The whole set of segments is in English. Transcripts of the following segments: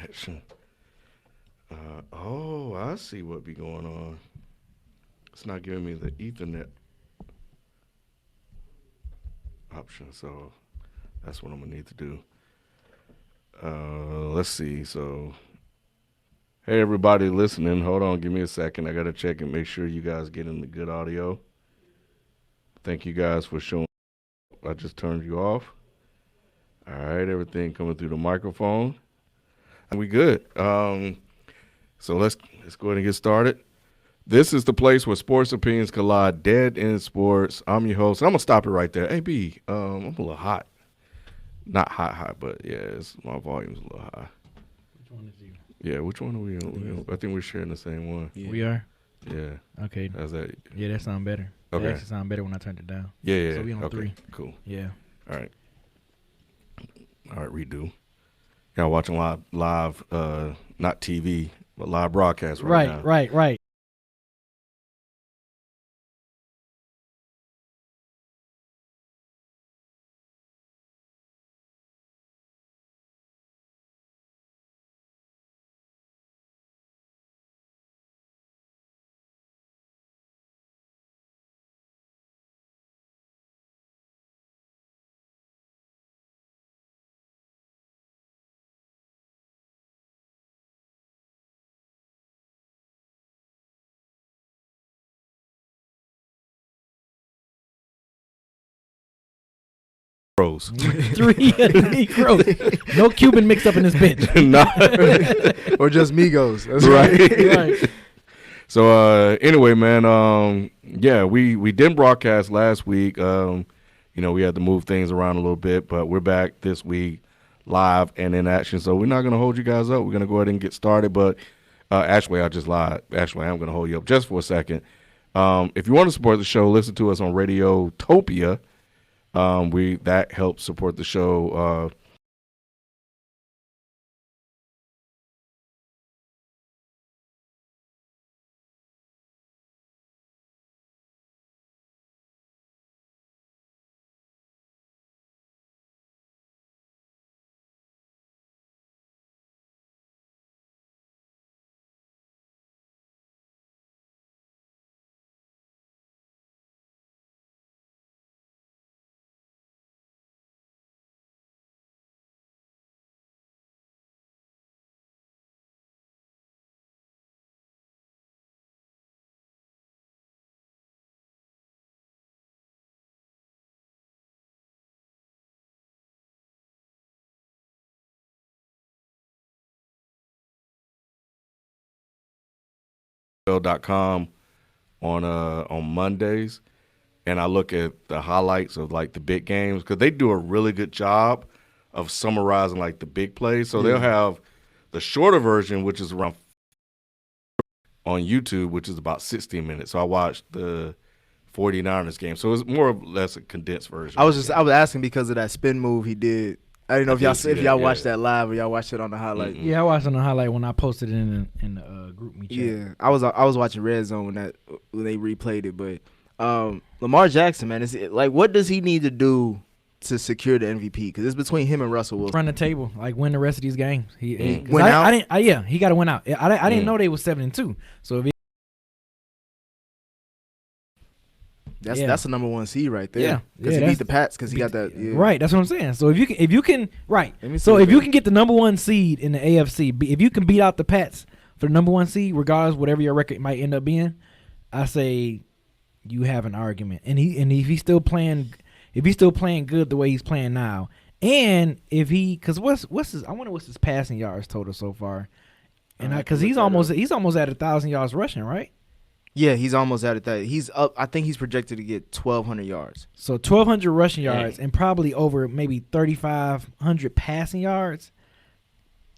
connection. Oh, I see what be going on. It's not giving me the Ethernet option, so that's what I'm gonna need to do. Let's see. So, hey everybody listening, hold on, give me a second. I gotta check and make sure you guys getting the good audio. Thank you guys for showing. I just turned you off. All right, everything coming through the microphone. And we good. So let's go ahead and get started. This is the place where sports opinions collide. Dead in sports. I'm your host. I'm gonna stop it right there. Hey B, I'm a little hot. Not hot, but yeah, my volume's a little high. Which one is you? Yeah, which one are we on? I think we're sharing the same one. Yeah. We are? Yeah. Okay. How's that? Yeah, that sound better. Okay. That actually sound better when I turned it down. Yeah. So we on 3. Cool. Yeah. All right, redo. Y'all watching live, not TV, but live broadcast right now. Right. Pros. 3 Negroes. No Cuban mixed up in this bench. Or just Migos. That's right. So anyway, man, yeah, we didn't broadcast last week. We had to move things around a little bit, but we're back this week live and in action. So we're not going to hold you guys up. We're going to go ahead and get started. But actually, I just lied. Actually, I'm going to hold you up just for a second. If you want to support the show, listen to us on Radiotopia. That helps support the show. .com on Mondays, and I look at the highlights of like the big games because they do a really good job of summarizing like the big plays. So they'll have the shorter version, which is around on YouTube, which is about 16 minutes. So I watched the 49ers game. So it's more or less a condensed version. I was asking because of that spin move he did. I didn't know if y'all watched that live or y'all watched it on the highlight. Yeah, I watched it on the highlight when I posted it in the group me chat. Yeah, I was watching Red Zone when they replayed it. But Lamar Jackson, man, what does he need to do to secure the MVP? Because it's between him and Russell Wilson. Run the table, like win the rest of these games. He win out. He got to win out. I didn't know they was 7-2. So if that's the number 1 seed right there. Yeah, because he beat the Pats because he got that. Yeah. Right, that's what I'm saying. So if you can get the number 1 seed in the AFC, if you can beat out the Pats for the number 1 seed, regardless whatever your record might end up being, I say you have an argument. And if he's still playing good the way he's playing now, and because what's his passing yards total so far, and because he's almost at 1,000 yards rushing, right? Yeah, he's almost at it. He's up. I think he's projected to get 1,200 yards. So 1,200 rushing yards and probably over maybe 3,500 passing yards.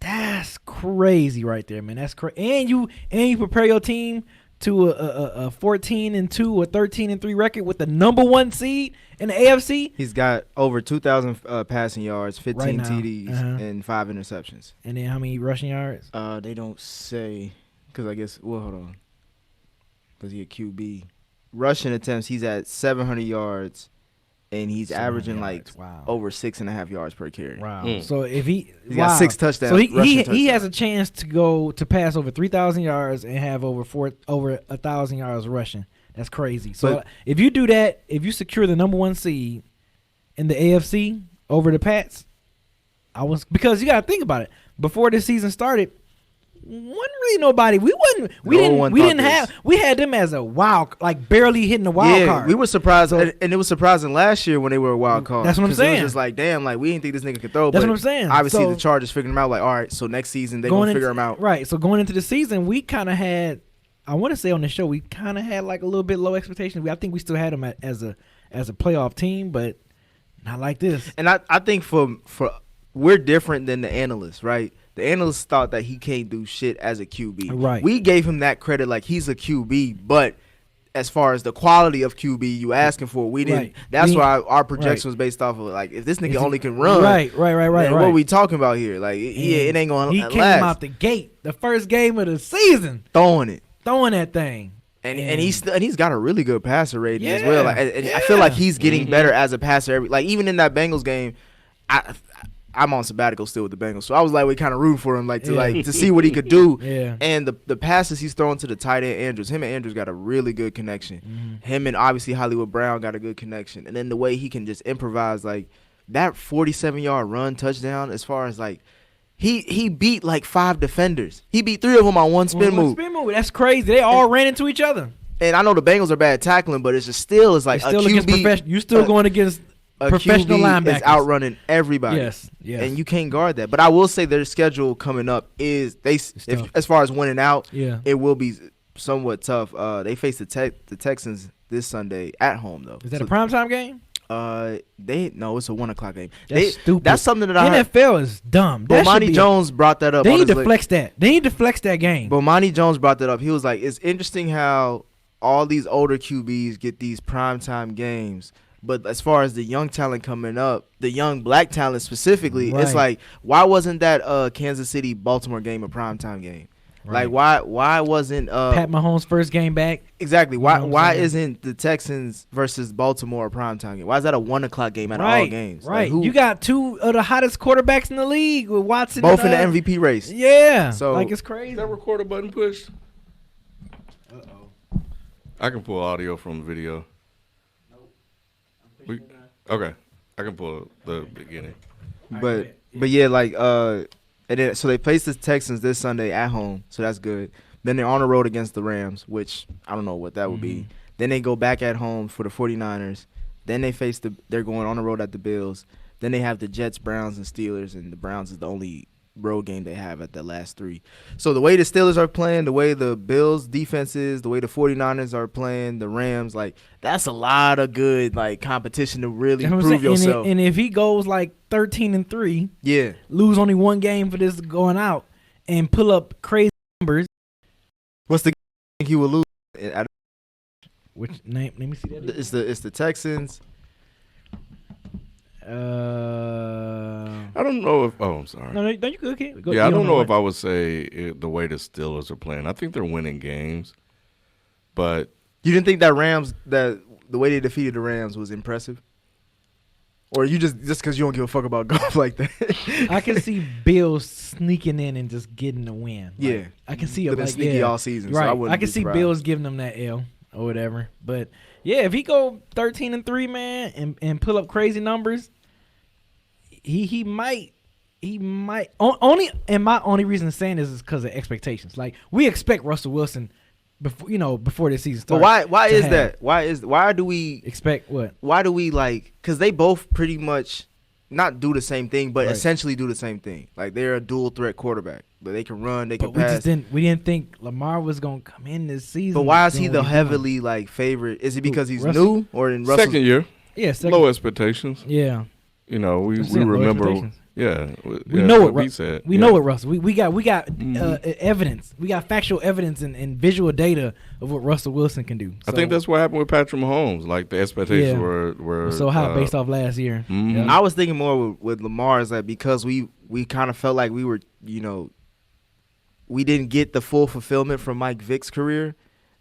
That's crazy right there, man. That's crazy. And you prepare your team to a 14-2 or 13-3 record with the number 1 seed in the AFC. He's got over 2,000 passing yards, 15 right now. TDs, and 5 interceptions. And then how many rushing yards? They don't say because I guess. Well, hold on. Because he a QB. Rushing attempts, he's at 700 yards and he's 700 averaging yards. like Wow. over 6.5 yards per carry. Wow. So if he's got 6 touchdowns. So rushing he has a touchdowns. chance to pass over 3,000 yards and have over 1,000 yards rushing. That's crazy. So But- if you do that, if you secure the number 1 seed in the AFC over the Pats, because you got to think about it. Before this season started, wasn't really nobody. We had them as a wild, like barely hitting the wild card. We were surprised, and it was surprising last year when they were a wild card. That's what I'm 'Cause saying. It was just like, damn, like we didn't think this nigga could throw. That's but what I'm saying. Obviously, So- the Chargers figured him out. Like, all right, so next season they gonna figure him out. Right. So going into the season, we kind of had. I want to say on the show we kind of had like a little bit low expectations. I think we still had them as a playoff team, but not like this. And I think for we're different than the analysts, right? The analysts thought that he can't do shit as a QB. Right. We gave him that credit, like he's a QB, but as far as the quality of QB you asking for, we didn't. Right. That's why our projection was based off of like if this nigga only can run, Right. then what are we talking about here? Like, it ain't going He to came last. out the gate, the first game of the season, throwing that thing. And he's got a really good passer rating as Yeah, well. Like, and I feel like he's getting better as a passer. Like even in that Bengals game, I'm on sabbatical still with the Bengals, so I was like we kind of rooting for him, to see what he could do. Yeah. And the passes he's throwing to the tight end Andrews, him and Andrews got a really good connection. Him and obviously Hollywood Brown got a good connection. And then the way he can just improvise, like that 47-yard run touchdown, as far as like. He beat like 5 defenders. He beat 3 of them on one spin move. That's crazy. They all ran into each other. And I know the Bengals are bad tackling, but it's like It's still a against QB. you still going against professional QB linebackers. is outrunning everybody. Yes. And you can't guard that. But I will say their schedule coming up is tough. as far as winning out, Yeah. it will be somewhat tough. They face the Texans this Sunday at home though. Is that a primetime game? It's a 1:00 game. That's stupid. That's something that I heard. NFL is dumb. Bomani Jones brought that up. They on need his to flex that. They need to flex that game. Bomani Jones brought that up. He was like, it's interesting how all these older QBs get these primetime games. But as far as the young talent coming up, the young black talent specifically, it's Right. like, why wasn't that Kansas City Baltimore game a primetime game? Right. Like why wasn't Pat Mahomes' first game back? exactly You know what I'm why saying? isn't the Texans versus Baltimore a primetime game? Why is that a 1:00 game out of all games? Right. Like, You got 2 of the hottest quarterbacks in the league with Watson. both in and, the MVP race. Yeah. So- like it's Is crazy. that recorder button pushed? I can pull audio from the video. Okay. I can pull the beginning. But yeah, like and then so they face the Texans this Sunday at home, so that's good. Then they're on the road against the Rams, which I don't know what that would be. Then they go back at home for the 49ers. Then they're going on the road at the Bills. Then they have the Jets, Browns, and Steelers, and the Browns is the only road game they have at the last 3. So the way the Steelers are playing, the way the Bills defense is, the way the 49ers are playing, the Rams, like that's a lot of good like competition to really prove yourself. And if he goes like 13-3, Yeah. lose only 1 game for this going out, and pull up crazy numbers. What's the game he will lose? Which name? Let me see that. It's the Texans. I don't know if. Oh, I'm sorry. No, you good, kid. I don't know if I would say the way the Steelers are playing. I think they're winning games, but You didn't think that the way they defeated the Rams was impressive, or you just because you don't give a fuck about golf like that? I can see Bills sneaking in and just getting the win. Like, Yeah. I can see They've it. been Like, sneaky yeah. all season, so Right. I wouldn't can be see surprised. Bills giving them that L or whatever. But yeah, if he go 13-3, man, and pull up crazy numbers, he might. Only and my only reason of saying this is because of expectations. Like we expect Russell Wilson before this season starts. But why is that? Why do we expect what? Why do we like? Because they both pretty much not do the same thing, but Right. essentially do the same thing. Like they're a dual threat quarterback, but they can run, they can But pass. we didn't think Lamar was gonna come in this season. But why is he doing the what he's doing. heavily like favorite? Is it because he's Russell? new or in Russell's? second year, Yeah, second. low expectations. Yeah, You know, we I'm saying low remember. expectations. Yeah, we know what we said. We know what Russell. We got evidence. We got factual evidence and visual data of what Russell Wilson can do. I think that's what happened with Patrick Mahomes. Like the expectations Yeah. were so high based off last year. Mhm. Yeah. I was thinking more with Lamar is that because we kind of felt like we were, we didn't get the full fulfillment from Mike Vick's career,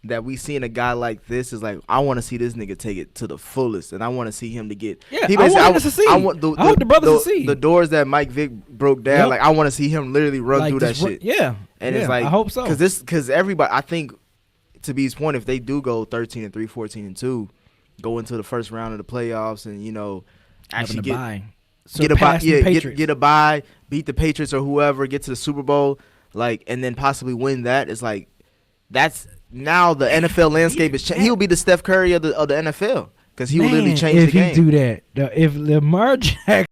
that we seen a guy like this is like, I want to see this nigga take it to the fullest, and I want to see him to get. Yeah, I want to succeed. I hope the brother succeed. The doors that Mike Vick broke down, like I want to see him literally run through that shit. Yeah, and it's like I hope so because everybody, I think, to B's point, if they do go 13-3, 14-2, go into the first round of the playoffs, and actually get a bye, beat the Patriots or whoever, get to the Super Bowl, like, and then possibly win that. It's like that's now the NFL landscape is. He'll be the Steph Curry of the NFL because he will literally change the game. If he do that, if Lamar Jackson.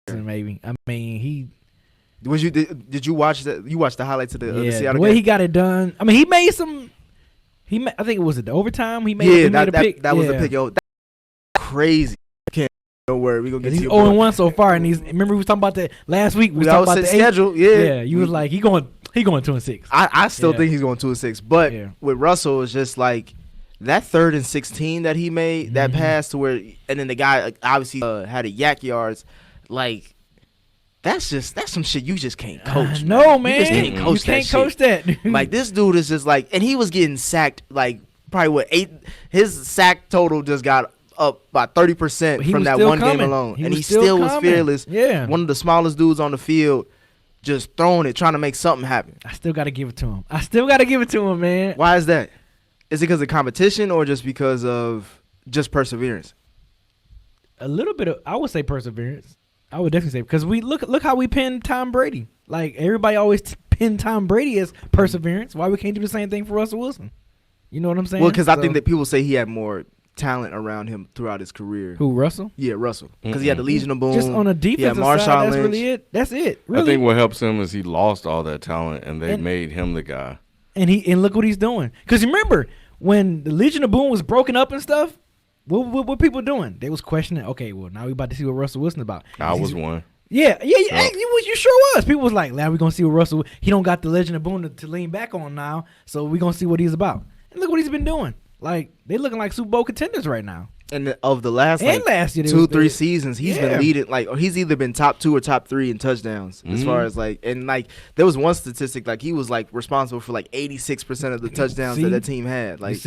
Maybe. I mean, he. Did you watch that? You watched the highlights of the Seattle the way game? he got it done. I mean, he made some. I think it was the overtime. He made a pick. That was a pick. Yo, that's crazy. Don't worry, we gonna get. He's 0-1 so far, and remember we was talking about that last week. We was talking about the schedule. Yeah, you was like he going 2-6. I still think he's going 2-6, but with Russell, it's just like that 3rd and 16 that he made, that pass to where, and then the guy obviously had a yak yards, like that's some shit you just can't coach. No, man, you just can't coach that. Like this dude is just like, and he was getting sacked like probably 8. His sack total just got up by 30% from that one game alone, and he still was fearless. Yeah, one of the smallest dudes on the field, just throwing it, trying to make something happen. I still got to give it to him. Man. Why is that? Is it because of competition or just because of just perseverance? A little bit of, I would say, perseverance. I would definitely say, because we look how we pinned Tom Brady. Like everybody always pinned Tom Brady as perseverance. Why we can't do the same thing for Russell Wilson? You know what I'm saying? Well, because I think that people say he had more talent around him throughout his career. Who, Russell? Yeah, Russell. Because he had the Legion of Boom. Just on a defensive side, that's really it. That's it. Really. I think what helps him is he lost all that talent, and they made him the guy. And look what he's doing. Because remember, when the Legion of Boom was broken up and stuff, what people doing? They was questioning, okay, well, now we about to see what Russell Wilson about. I was one. Yeah. You sure was. People was like, now we going to see what Russell, he don't got the Legion of Boom to lean back on now, so we going to see what he's about. And look what he's been doing. Like, they looking like Super Bowl contenders right now. And of the last year, 2-3 seasons, he's been leading. Like, he's either been top 2 or top 3 in touchdowns. As far as like, and like, there was one statistic like he was like responsible for like 86% of the touchdowns that team had. Like,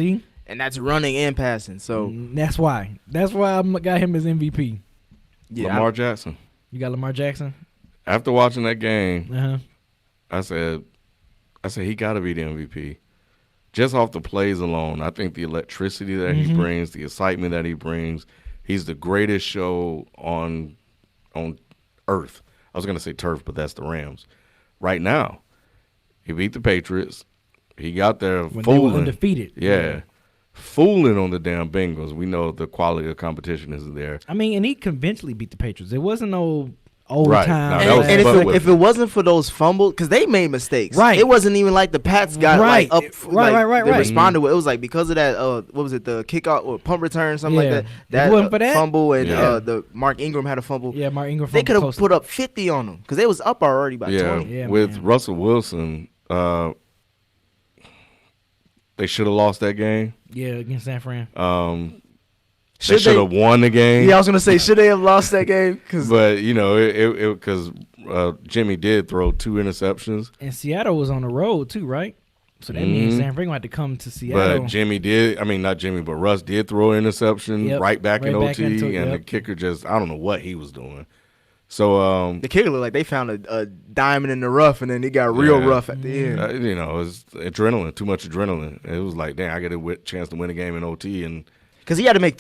and that's running and passing. So that's why I got him as MVP. Yeah, Lamar Jackson. You got Lamar Jackson. After watching that game, I said he got to be the MVP. Just off the plays alone, I think the electricity that he brings, the excitement that he brings, he's the greatest show on earth. I was going to say turf, but that's the Rams. Right now, he beat the Patriots. He got there when fooling. They were undefeated. Yeah. Fooling on the damn Bengals. We know the quality of competition is there. I mean, and he conventionally beat the Patriots. It wasn't no overtime. Right. And if it wasn't for those fumbles, because they made mistakes. Right. It wasn't even like the Pats got like up. Right. They responded with it. Was like because of that. What was it? The kickoff or punt return, something like that. That fumble and the Mark Ingram had a fumble. Yeah, Mark Ingram. They could have put up 50 on them because they was up already by 20. Yeah, with Russell Wilson, they should have lost that game. Yeah, against San Fran. They should have won the game. Yeah, I was gonna say, should they have lost that game? But because Jimmy did throw 2 interceptions, and Seattle was on the road too, right? So that means San Fran had to come to Seattle. But not Jimmy, but Russ did throw an interception right back in OT, and the kicker I don't know what he was doing. So the kicker looked like they found a diamond in the rough, and then it got real rough at the end. It was adrenaline, too much adrenaline. It was like, dang, I got a chance to win a game in OT, and Because he had to make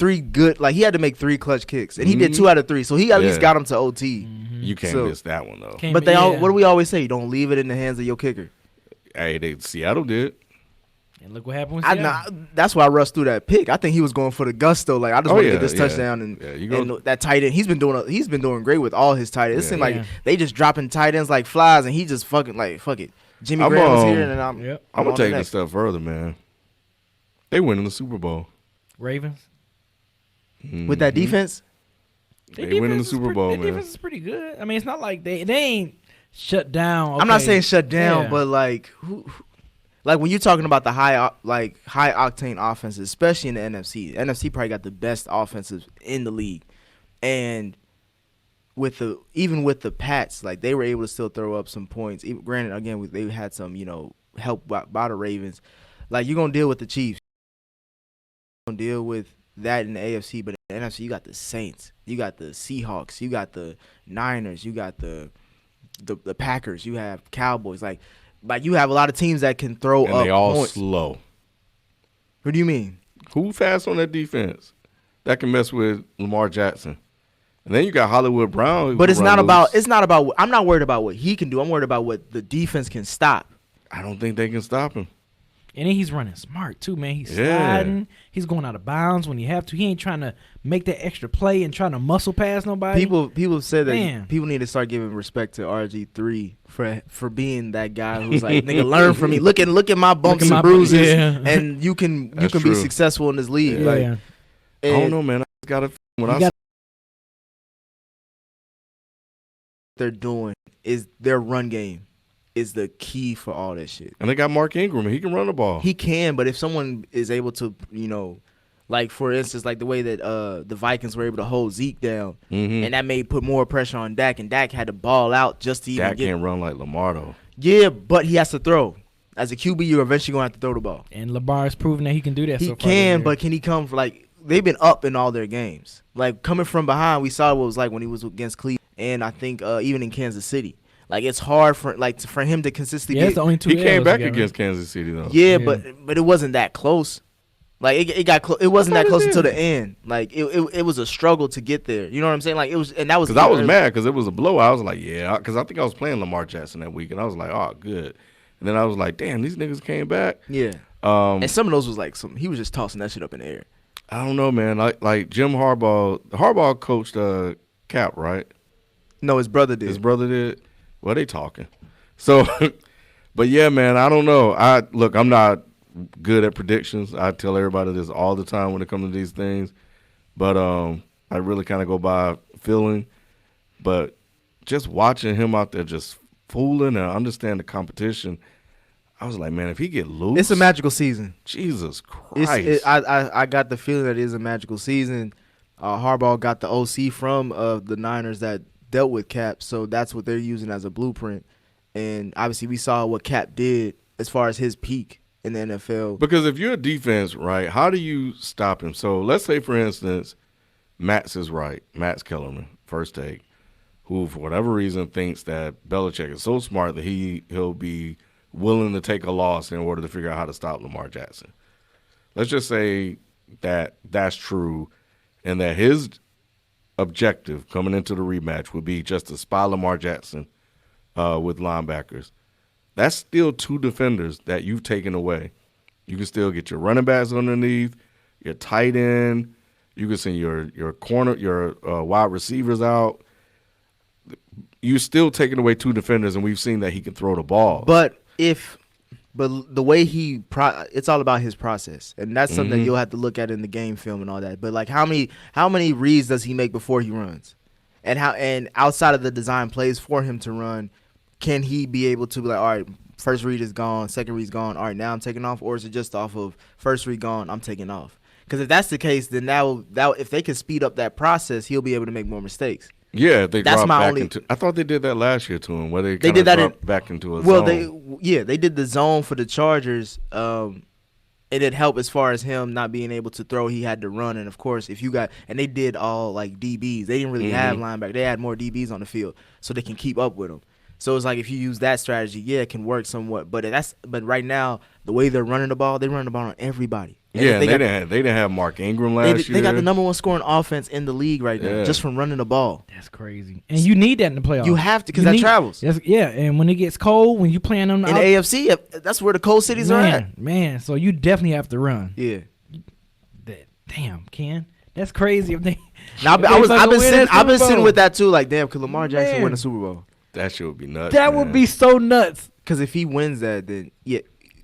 three clutch kicks, and he did 2 out of 3, so he at least got him to OT. You can't miss that one though. But what do we always say? Don't leave it in the hands of your kicker. Hey, Seattle did. And look what happened with Seattle. That's why I rushed through that pick. I think he was going for the gusto. Like I just want to get this touchdown and that tight end. He's been doing great with all his tight ends. It seemed like they just dropping tight ends like flies, and he just fucking like fuck it. Jimmy Graham was here, and I'm gonna take this step further, man. They winning the Super Bowl. Ravens with that defense. They winning the Super Bowl, man. Their defense is pretty good. I mean, it's not like they ain't shut down. Okay. I'm not saying shut down, but like like when you're talking about the high octane offenses, especially in the NFC. The NFC probably got the best offenses in the league, and even with the Pats, like they were able to still throw up some points. Even, granted, again they had some help by the Ravens. Like you're gonna deal with the Chiefs, you're gonna deal with that in the AFC, but in the NFC you got the Saints, you got the Seahawks, you got the Niners, you got the Packers, you have Cowboys. Like you have a lot of teams that can throw up points. And they all slow. What do you mean? Who fast on that defense that can mess with Lamar Jackson? And then you got Hollywood Brown. But it's not about. I'm not worried about what he can do. I'm worried about what the defense can stop. I don't think they can stop him. And then he's running smart too, man. He's sliding. He's going out of bounds when you have to. He ain't trying to make that extra play and trying to muscle past nobody. People said that people need to start giving respect to RG3 for being that guy who's like, nigga, learn from me. Look at my bumps and bruises, and you can be successful in this league. Yeah. Like, I don't know, man. I just gotta they're doing is their run game is the key for all that shit. And they got Mark Ingram, and he can run the ball. He can, but if someone is able to, like for instance, like the way that the Vikings were able to hold Zeke down, and that may put more pressure on Dak, and Dak had to ball out just to even Dak can't run like Lamar though. Yeah, but he has to throw. As a QB, you're eventually gonna have to throw the ball. And Lamar's proven that he can do that. He can, but can he come for like they've been up in all their games? Like coming from behind, we saw what it was like when he was against Cleveland, and I think even in Kansas City. Like it's hard for him to consistently. Yeah, it's the only 2 he came back against Kansas City though. Yeah, but it wasn't that close. Like it got close. It wasn't that close until the end. Like it was a struggle to get there. You know what I'm saying? Like it was, and that was because I was mad because it was a blowout. I was like, because I think I was playing Lamar Jackson that week, and I was like, oh, good. And then I was like, damn, these niggas came back. Yeah. And some of those was like he was just tossing that shit up in the air. I don't know, man. Like Jim Harbaugh. Harbaugh coached Cap, right? No, his brother did. His brother did. Well, they talking. So, but yeah, man, I don't know. I'm not good at predictions. I tell everybody this all the time when it comes to these things. But I really kind of go by feeling. But just watching him out there just fooling and understand the competition, I was like, man, if he get loose. It's a magical season. Jesus Christ. I got the feeling that it is a magical season. Harbaugh got the OC from the Niners that dealt with Cap, so that's what they're using as a blueprint. And obviously we saw what Cap did as far as his peak in the NFL. Because if you're a defense, right, how do you stop him? So let's say, for instance, Matt's Kellerman, first take, who for whatever reason thinks that Belichick is so smart that he'll be willing to take a loss in order to figure out how to stop Lamar Jackson. Let's just say that that's true and that his objective coming into the rematch would be just to spy Lamar Jackson with linebackers. That's still 2 defenders that you've taken away. You can still get your running backs underneath, your tight end. You can send your corner, your wide receivers out. You're still taking away 2 defenders, and we've seen that he can throw the ball. But the way it's all about his process, and that's something you'll have to look at in the game film and all that. But like, how many reads does he make before he runs, and outside of the design plays for him to run, can he be able to be like, all right, first read is gone, second read's gone, all right, now I'm taking off, or is it just off of first read gone, I'm taking off? Because if that's the case, then that if they can speed up that process, he'll be able to make more mistakes. Yeah, if they drop back into. I thought they did that last year to him, where they did that back into a zone. Well, they did the zone for the Chargers. It did help as far as him not being able to throw. He had to run, and of course, and they did all like DBs. They didn't really have linebackers. They had more DBs on the field, so they can keep up with them. So it's like if you use that strategy, it can work somewhat. But right now, the way they're running the ball, they run the ball on everybody. Yeah, they didn't have Mark Ingram last year. They got the number one scoring offense in the league right now, just from running the ball. That's crazy. And you need that in the playoffs. You have to, because that travels. Yeah, and when it gets cold, when you playing on the AFC, that's where the cold cities are at. Man, so you definitely have to run. Yeah. Damn, Ken. That's crazy. I've been sitting with that too. Like, damn, could Lamar Jackson win a Super Bowl? That shit would be nuts. That would be so nuts. Because if he wins that, then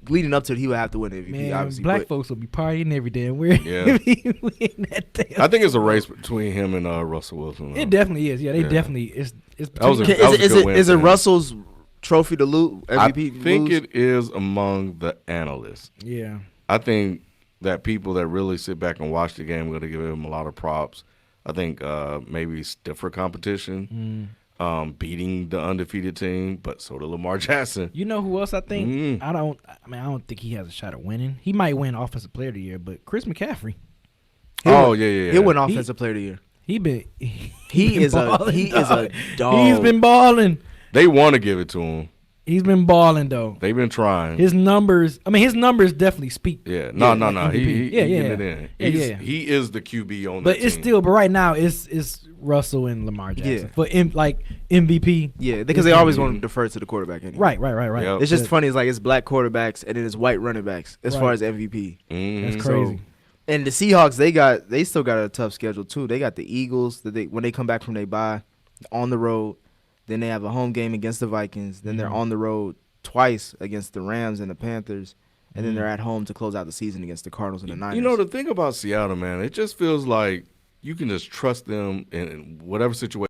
leading up to it, he would have to win MVP. Man, obviously, black folks will be partying every damn where. Yeah. He win that damn I think it's a race between him and Russell Wilson. It definitely is. Yeah, they definitely is. Is it Russell's trophy to lose? MVP? I think it is among the analysts. Yeah. I think that people that really sit back and watch the game are going to give him a lot of props. I think maybe stiffer competition, beating the undefeated team, but so did Lamar Jackson. You know who else I think? I don't think he has a shot at winning. He might win Offensive Player of the Year, but Chris McCaffrey. He'll win Offensive Player of the Year. He is a dog. He's been balling. They want to give it to him. He's been balling though. They've been trying. His numbers definitely speak. Yeah, no. He getting it in. Yeah. He is the QB on but that it's team. still. But right now, it's Russell and Lamar Jackson for MVP. Yeah, because they always want to defer to the quarterback anyway. Right. Yep. It's just funny. It's like it's black quarterbacks and then it's white running backs as far as MVP. That's crazy. And the Seahawks, they still got a tough schedule too. They got the Eagles when they come back from their bye on the road. Then they have a home game against the Vikings. Then they're on the road twice against the Rams and the Panthers. And then they're at home to close out the season against the Cardinals and the Niners. You know, the thing about Seattle, man, it just feels like you can just trust them in whatever situation.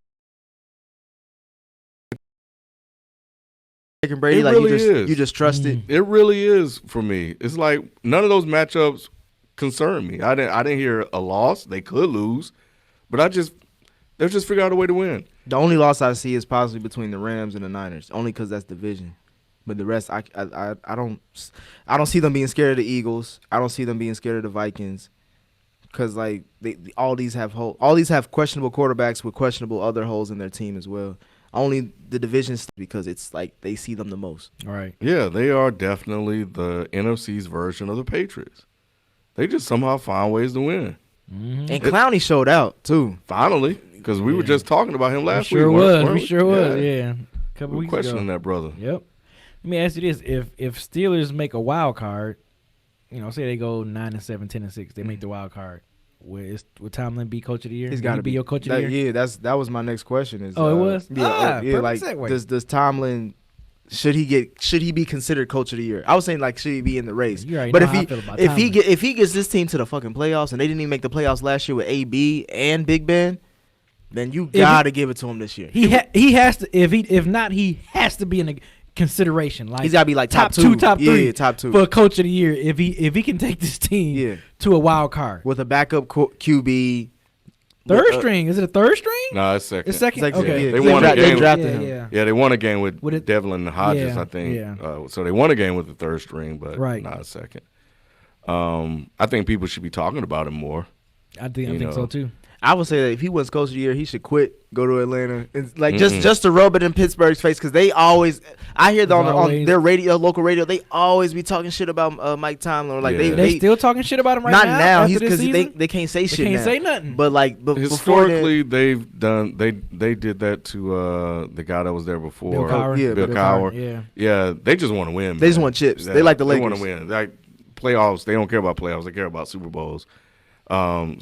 Brady, it like really is. You just trust it. It really is for me. It's like none of those matchups concern me. I didn't hear a loss. They could lose, but they'll just figure out a way to win. The only loss I see is possibly between the Rams and the Niners, only because that's division. But the rest, I don't see them being scared of the Eagles. I don't see them being scared of the Vikings, because like all these have questionable quarterbacks with questionable other holes in their team as well. Only the divisions, because it's like they see them the most. All right. Yeah, they are definitely the NFC's version of the Patriots. They just somehow find ways to win. Mm-hmm. And Clowney showed out too. Finally. Because we were just talking about him last week. We sure was. Yeah. A couple weeks ago. Questioning that brother. Yep. Let me ask you this: If Steelers make a wild card, say they go 9-7, 10-6, they make the wild card. Will Tomlin be coach of the year? He's got to be your coach of the year. Yeah, that was my next question. Is it was? Like does Tomlin? Should he be considered coach of the year? I was saying like should he be in the race? But if he gets this team to the fucking playoffs and they didn't even make the playoffs last year with AB and Big Ben, then you gotta give it to him this year. He has to. If not, he has to be in the consideration. Like he's gotta be like top two, top three, top two for coach of the year. If he can take this team to a wild card with a backup QB. Third string? Is it a third string? No, it's second. It's second. Okay. They won a game. They drafted him. Yeah, they won a game with Devlin Hodges, I think. Yeah. So they won a game with the third string, but not a second. I think people should be talking about him more. I think so too. I would say that if he wins coach of the year, he should quit, go to Atlanta, and like just to rub it in Pittsburgh's face, because they always, I hear on their radio, local radio, they always be talking shit about Mike Tomlin. Or like they still talking shit about him right now. Not now, because they can't say shit. They can't now. say nothing. But like, historically, they've done they did that to the guy that was there before, Bill Cowher. Bill Cowher. Yeah, they just want to win. They just want chips. They like the Lakers. They want to win. Like playoffs, they don't care about playoffs. They care about Super Bowls. I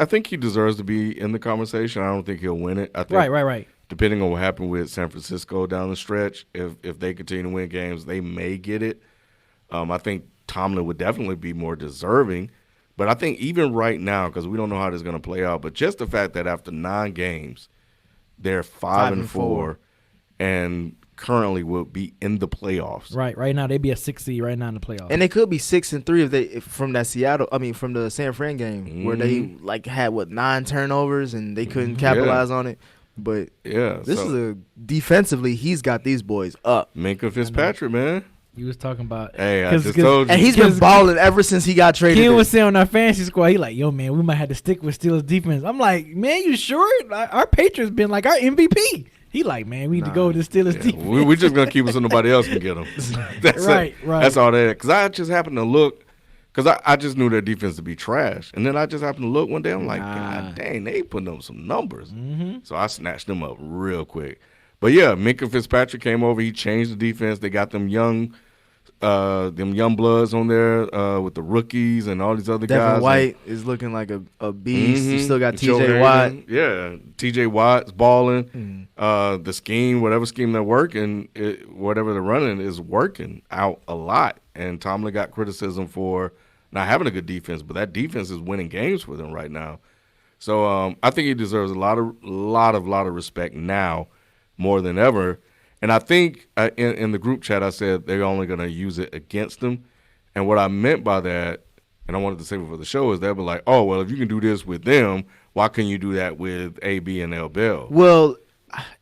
think he deserves to be in the conversation. I don't think he'll win it. I think right. Depending on what happened with San Francisco down the stretch, if they continue to win games, they may get it. I think Tomlin would definitely be more deserving. But I think even right now, because we don't know how this is going to play out, but just the fact that after 9 games, they're 5-4 and currently will be in the playoffs. Right now they'd be a 6 seed right now in the playoffs, and they could be 6-3 from the San Fran game where they like had 9 turnovers and they couldn't capitalize on it. But this is defensively, he's got these boys up. Minkah Fitzpatrick, man. You was talking about. Hey, I just told you. And he's been balling ever since he got traded. Ken was saying on our fantasy squad, he like, yo, man, we might have to stick with Steelers defense. I'm like, man, you sure? Our Patriots been like our MVP. He like, man, we need to go with the Steelers defense. We're just gonna keep it so nobody else can get them. That's right. That's all that. Because I just happened to look, because I just knew their defense to be trash, and then I just happened to look one day. I'm like, God dang, they putting up some numbers. So I snatched them up real quick. But yeah, Minka Fitzpatrick came over. He changed the defense. They got them young bloods on there with the rookies and all these other guys. Devin White is looking like a beast. You still got T.J. Watt. Yeah, T.J. Watt's balling. The scheme, whatever scheme they're working, whatever they're running is working out a lot. And Tomlin got criticism for not having a good defense, but that defense is winning games for them right now. So I think he deserves a lot of respect now more than ever. And I think in the group chat I said they're only going to use it against them. And what I meant by that, and I wanted to say before the show, is they'll be like, oh, well, if you can do this with them, why couldn't you do that with AB and L. Bell? Well,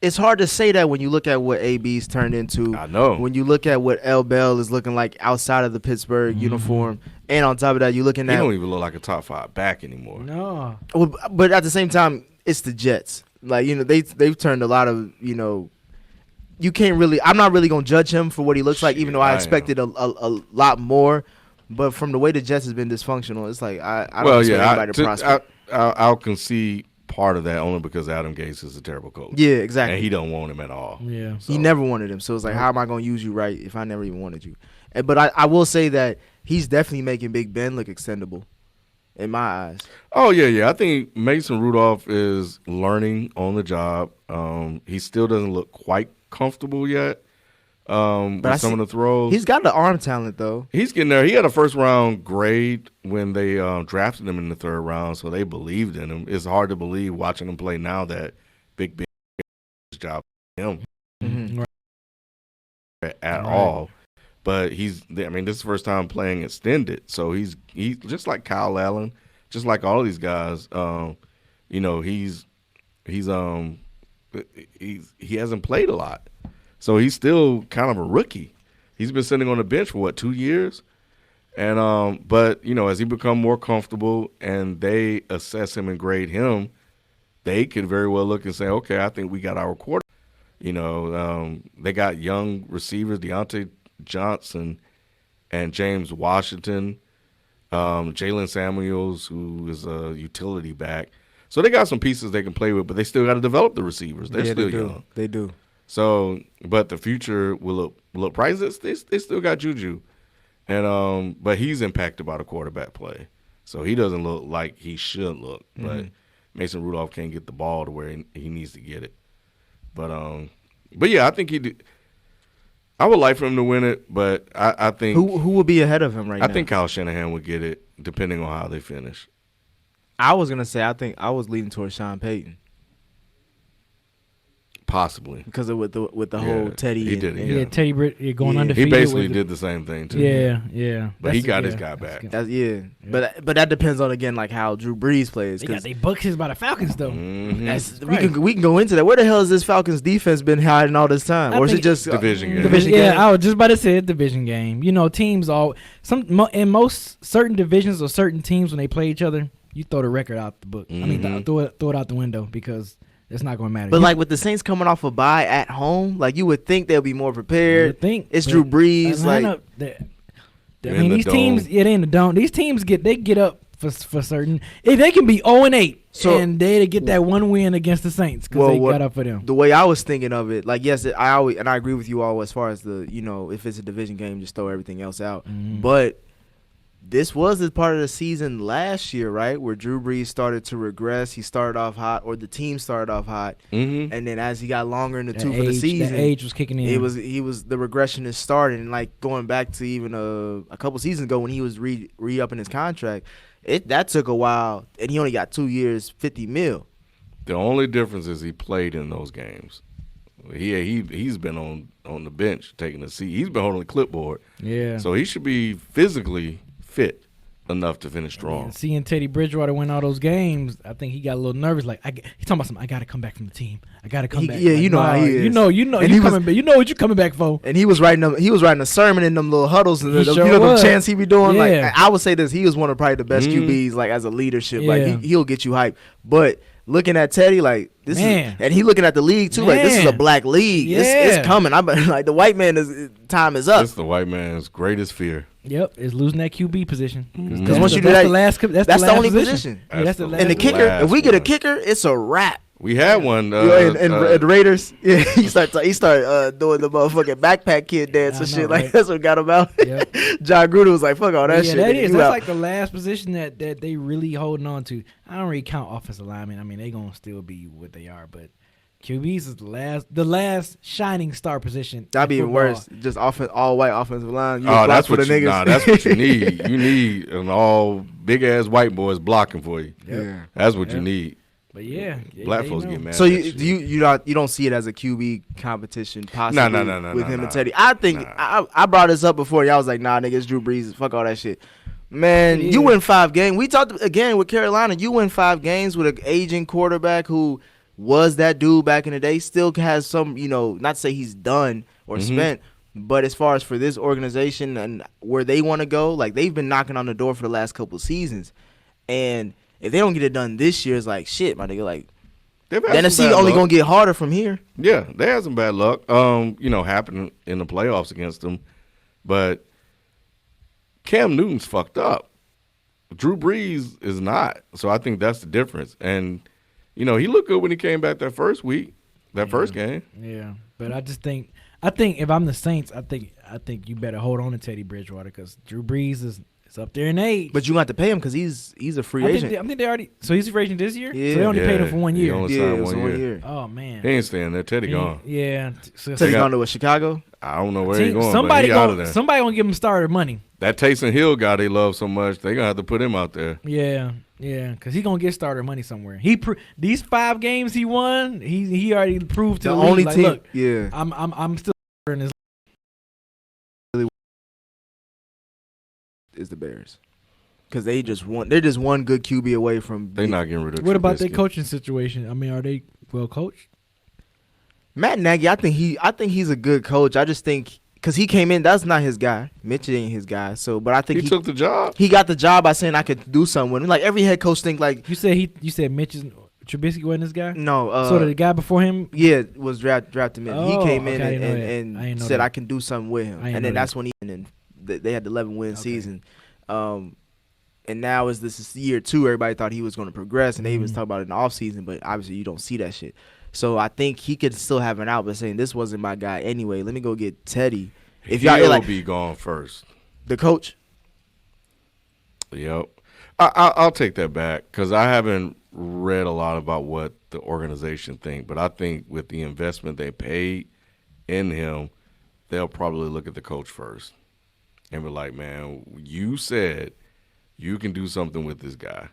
it's hard to say that when you look at what AB's turned into. I know. When you look at what L. Bell is looking like outside of the Pittsburgh uniform, and on top of that, you're looking at. He don't even look like a top 5 back anymore. No. Well, but at the same time, it's the Jets. Like, they've turned a lot of, you can't really. I'm not really gonna judge him for what he looks like, even though I expected a lot more. But from the way the Jets has been dysfunctional, it's like I don't expect anybody to prosper. I'll concede part of that only because Adam Gase is a terrible coach. Yeah, exactly. And he don't want him at all. Yeah, he never wanted him. So it's like, how am I gonna use you right if I never even wanted you? But I will say that he's definitely making Big Ben look extendable in my eyes. Oh yeah. I think Mason Rudolph is learning on the job. He still doesn't look quite comfortable yet with some of the throws. He's got the arm talent, though. He's getting there. He had a first-round grade when they drafted him in the 3rd round, so they believed in him. It's hard to believe watching him play now that Big Ben's job him at all. But this is the first time playing extended, so he's just like Kyle Allen, just like all of these guys. He hasn't played a lot. So he's still kind of a rookie. He's been sitting on the bench for 2 years? And but as he become more comfortable and they assess him and grade him, they could very well look and say, okay, I think we got our quarterback. They got young receivers, Deontay Johnson and James Washington, Jalen Samuels, who is a utility back. So they got some pieces they can play with, but they still got to develop the receivers. They're still young. They do. So, but the future will look bright. They still got Juju, and but he's impacted by the quarterback play, so he doesn't look like he should look. But Mason Rudolph can't get the ball to where he needs to get it. But yeah, I think I would like for him to win it, but I think who will be ahead of him right now? I think Kyle Shanahan would get it, depending on how they finish. I was gonna say I think I was leaning towards Sean Payton. Possibly because of with the whole Teddy. He did it. Teddy going undefeated. He basically did the same thing too. Yeah. But he got his guy back. But that depends on again like how Drew Brees plays. They booked his by the Falcons though. We can go into that. Where the hell has this Falcons defense been hiding all this time? Or is it just division game? Division game? I was just about to say division game. Teams in most certain divisions or certain teams when they play each other, you throw the record out the book. Throw it out the window because it's not going to matter. But like with the Saints coming off a bye at home, like you would think they'll be more prepared. It's Drew Brees. These teams, it ain't a dome. These teams get up for certain. If they can be 0-8, and they get that one win against the Saints because they got up for them. The way I was thinking of it, like yes, I agree with you all as far as the if it's a division game, just throw everything else out. But this was a part of the season last year, right, where Drew Brees started to regress. He started off hot, or the team started off hot, and then as he got longer in the tooth of the season, the age was kicking in. He was the regression is starting, and like going back to even a couple seasons ago when he was re-upping his contract, that took a while, and he only got 2 years, $50 million. The only difference is he played in those games. He's been on the bench taking a seat. He's been holding the clipboard. Yeah. So he should be physically fit enough to finish strong. And seeing Teddy Bridgewater win all those games, I think he got a little nervous. Like he's talking about something. I got to come back from the team. I got to come back. Yeah, like, how he is. You know what you're coming back for. And he was writing a sermon in them little huddles and the chants he be doing. Yeah. Like I would say this, he was one of probably the best QBs like as a leadership. Yeah. Like he'll get you hyped. But looking at Teddy like this is, and he looking at the league too like this is a black league. It's coming. I'm like the white man time is up. It's the white man's greatest fear. Yep, is losing that QB position. Because once you do that, that's the only position. Yeah, that's the last. And the kicker, if we get a kicker, it's a wrap. We had one. And Raiders, he start doing the motherfucking backpack kid dance and shit. Right? Like that's what got him out. Yep. John Gruden was like, "Fuck all that shit." That's like the last position that they really holding on to. I don't really count offensive linemen. I mean, they gonna still be what they are, but QBs is the last shining star position. That'd be even worse. Just all white offensive line. That's what you. Nah, that's what you need. You need an all big ass white boys blocking for you. Yeah, that's what you need. But yeah, black folks get mad. So you don't see it as a QB competition possibly with him and Teddy. I think I brought this up before. Y'all was like, nah, nigga, it's Drew Brees. Fuck all that shit. Man, you win 5 games. We talked again with Carolina. You win 5 games with an aging quarterback who was that dude back in the day. Still has some, not to say he's done or spent, but as far as for this organization and where they want to go, like they've been knocking on the door for the last couple of seasons, and if they don't get it done this year, it's like shit, my nigga. Like Tennessee only gonna get harder from here. Yeah, they had some bad luck. Happening in the playoffs against them, but Cam Newton's fucked up. Drew Brees is not. So I think that's the difference. And he looked good when he came back that first week, first game. Yeah, but I think if I'm the Saints, I think you better hold on to Teddy Bridgewater because Drew Brees is up there in age. But you got to pay him because he's a free agent. I think they already. So he's a free agent this year. Yeah. So they only paid him for 1 year. He only signed 1 year. Oh man. He ain't staying there. Teddy gone. Yeah. So Teddy gone to Chicago. I don't know where he's going. Somebody but he out of there. Somebody gonna give him starter money. That Taysom Hill guy they love so much, they gonna have to put him out there. Yeah, because he gonna get starter money somewhere. These 5 games he won, he already proved to the only league, team. Look, yeah, I'm still in this. Is the Bears. Because they're just one good QB away from. They're not getting rid of. What about their coaching situation? I mean, are they well coached? Matt Nagy, I think he's a good coach. I just think because he came in, that's not his guy. Mitch ain't his guy. So, but I think he took the job. He got the job by saying I could do something with him. Like every head coach think like you said Mitch Trubisky wasn't this guy. No. So the guy before him, was drafted in. He came in and said I can do something with him, and then that's when they had the 11-win season. And now this is year 2. Everybody thought he was going to progress, and they was talking about it in the offseason, but obviously you don't see that shit. So I think he could still have an out, but saying this wasn't my guy anyway. Let me go get Teddy. If y'all be gone first, the coach. Yep, I'll take that back because I haven't read a lot about what the organization think, but I think with the investment they paid in him, they'll probably look at the coach first and be like, "Man, you said." You can do something with this guy,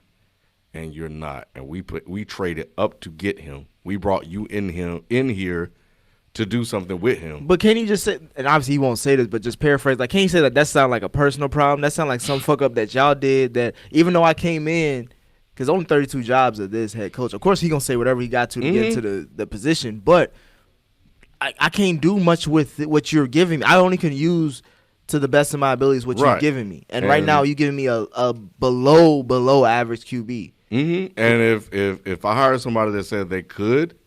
and you're not. And we traded up to get him. We brought you in here to do something with him. But can he just say? And obviously he won't say this, but just paraphrase. Like, can you say that sound like a personal problem? That sound like some fuck up that y'all did. That even though I came in, because only 32 jobs of this head coach. Of course he gonna say whatever he got to get to the position. But I can't do much with what you're giving me. I only can use. To the best of my abilities, what you're giving me, and right now you're giving me a below average QB. And if I hire somebody that said they could,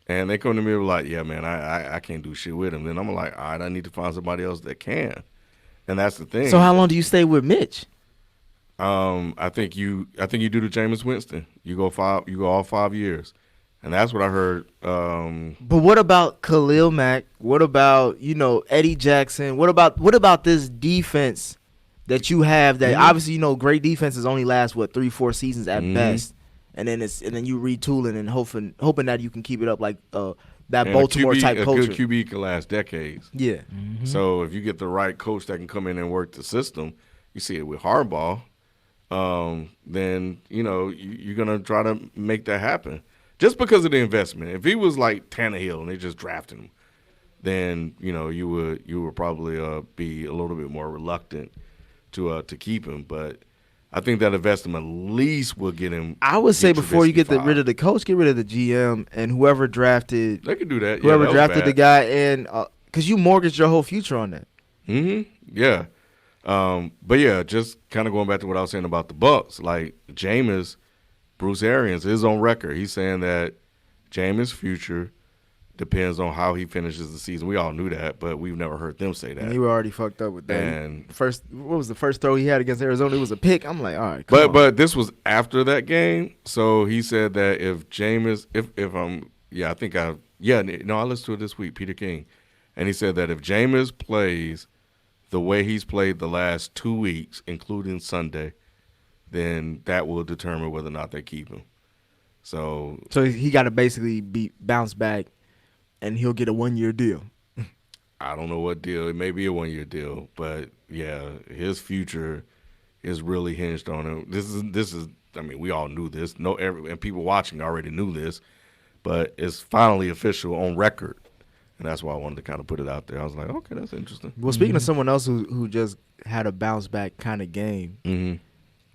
and they come to me and be like, "Yeah, man, I can't do shit with him," then I'm like, "All right, I need to find somebody else that can," and that's the thing. So how long do you stay with Mitch? I think you do the Jameis Winston. You go all 5 years. And that's what I heard. But what about Khalil Mack? What about Eddie Jackson? What about this defense that you have? That obviously great defenses only last 3-4 seasons at best, and then you retooling and hoping that you can keep it up like that Baltimore type culture. A good QB can last decades. Yeah. So if you get the right coach that can come in and work the system, you see it with Harbaugh. Then you're gonna try to make that happen. Just because of the investment. If he was like Tannehill and they just drafted him, then you would probably be a little bit more reluctant to keep him. But I think that investment at least will get him. I would say before you get rid of the coach, get rid of the GM and whoever drafted. They could do that. Whoever drafted the guy, and because you mortgaged your whole future on that. Yeah. But yeah, just kind of going back to what I was saying about the Bucs, like Jameis Bruce Arians is on record. He's saying that Jameis' future depends on how he finishes the season. We all knew that, but we've never heard them say that. And he were already fucked up with that. And what was the first throw he had against Arizona? It was a pick. I'm like, all right, but this was after that game, so he said that if Jameis, I listened to it this week, Peter King, and he said that if Jameis plays the way he's played the last 2 weeks, including Sunday, then that will determine whether or not they keep him. So he got to basically bounce back, and he'll get a 1-year deal. I don't know what deal. It may be a 1-year deal, but yeah, his future is really hinged on him. This is. I mean, we all knew this. And people watching already knew this, but it's finally official on record, and that's why I wanted to kind of put it out there. I was like, okay, that's interesting. Well, speaking of someone else who just had a bounce back kind of game,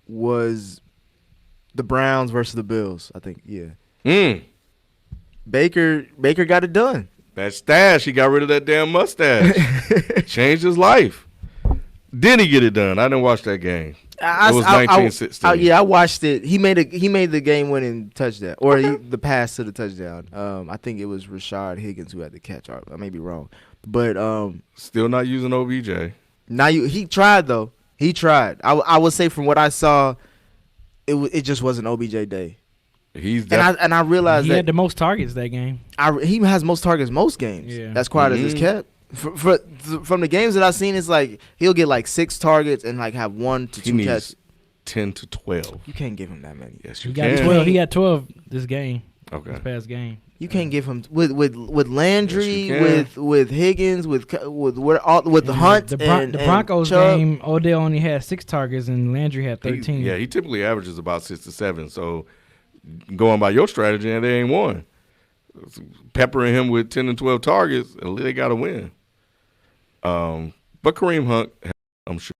was the Browns versus the Bills. I think, yeah. Baker got it done. That stash, he got rid of that damn mustache. Changed his life. Did he get it done? I didn't watch that game. It was 1916. Yeah, I watched it. He made the game-winning touchdown, or the pass to the touchdown. I think it was Rashard Higgins who had the catch. I may be wrong, but still not using OBJ. He tried though. He tried. I would say from what I saw, it just wasn't OBJ day. I realized he that had the most targets that game. He has most targets most games. Yeah. That's quiet as it's kept. From the games that I've seen, it's like he'll get like 6 targets and like have 1 to 2 catches. 10 to 12. You can't give him that many. Yes, you can. 12. He got 12 this game. Okay. This past game. You can't give him with Landry, yes, with Higgins, with the Hunt. The Broncos game, Odell only had 6 targets and Landry had 13. He typically averages about 6 to 7. So going by your strategy, and they ain't won. Peppering him with 10 and 12 targets, they got to win. But Kareem Hunt, I'm sure.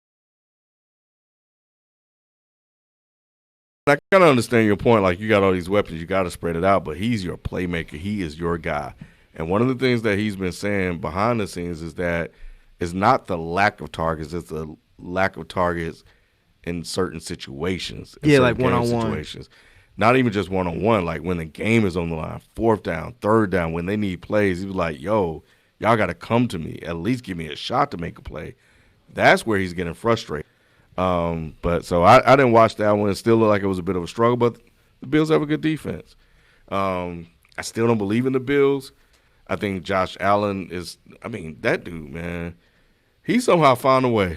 I kind of understand your point. Like, you got all these weapons, you got to spread it out, but he's your playmaker. He is your guy. And one of the things that he's been saying behind the scenes is that it's not the lack of targets, it's the lack of targets in certain situations. Like one-on-one situations. Not even just one-on-one, like when the game is on the line, 4th down, 3rd down, when they need plays, he was like, yo, y'all got to come to me, at least give me a shot to make a play. That's where he's getting frustrated. But so I didn't watch that one. It still looked like it was a bit of a struggle, but the Bills have a good defense. I still don't believe in the Bills. I think Josh Allen that dude, man, he somehow found a way.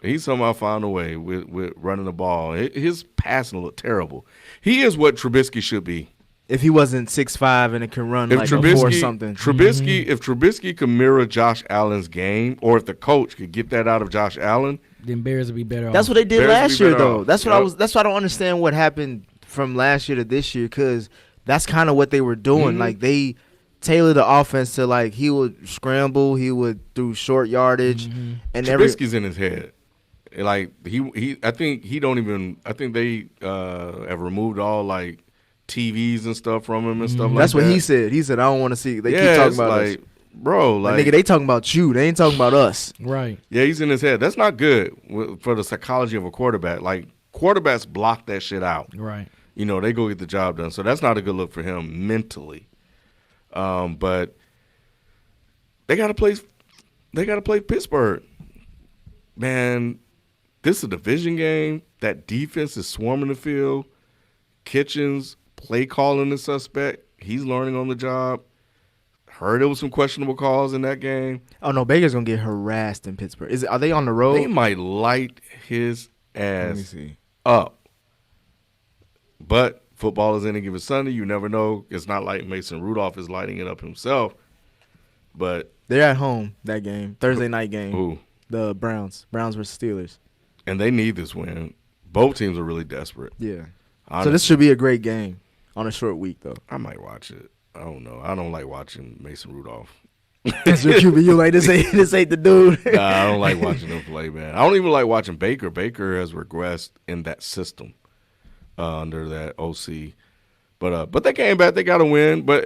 With running the ball. His passing looked terrible. He is what Trubisky should be. If he wasn't 6'5" and it can run like a 4 something. If Trubisky could mirror Josh Allen's game, or if the coach could get that out of Josh Allen, then Bears would be better. That's what they did last year, though. That's why I don't understand what happened from last year to this year, because that's kind of what they were doing. Like, they tailored the offense to, like, he would scramble, he would do short yardage, and Trubisky's in his head. Like, I think they have removed all, like, TVs and stuff from him and stuff like that. That's what he said. He said, I don't want to see. They keep talking about us. Bro, like, nigga, they talking about you. They ain't talking about us. Right. Yeah, he's in his head. That's not good for the psychology of a quarterback. Like, quarterbacks block that shit out. Right. You know, they go get the job done. So that's not a good look for him mentally. But they got to play Pittsburgh. Man, this is a division game. That defense is swarming the field. Kitchens play calling is suspect. He's learning on the job. Heard there was some questionable calls in that game. Oh no, Baker's gonna get harassed in Pittsburgh. Are they on the road? They might light his ass up. But football is any given Sunday. You never know. It's not like Mason Rudolph is lighting it up himself. But they're at home that game, Thursday night game. Who? The Browns versus Steelers. And they need this win. Both teams are really desperate. Yeah. Honestly. So this should be a great game on a short week, though. I might watch it. I don't know. I don't like watching Mason Rudolph. That's your QB. You like this ain't the dude. Nah, I don't like watching him play, man. I don't even like watching Baker. Baker has regressed in that system under that OC. But they came back. They got to win. But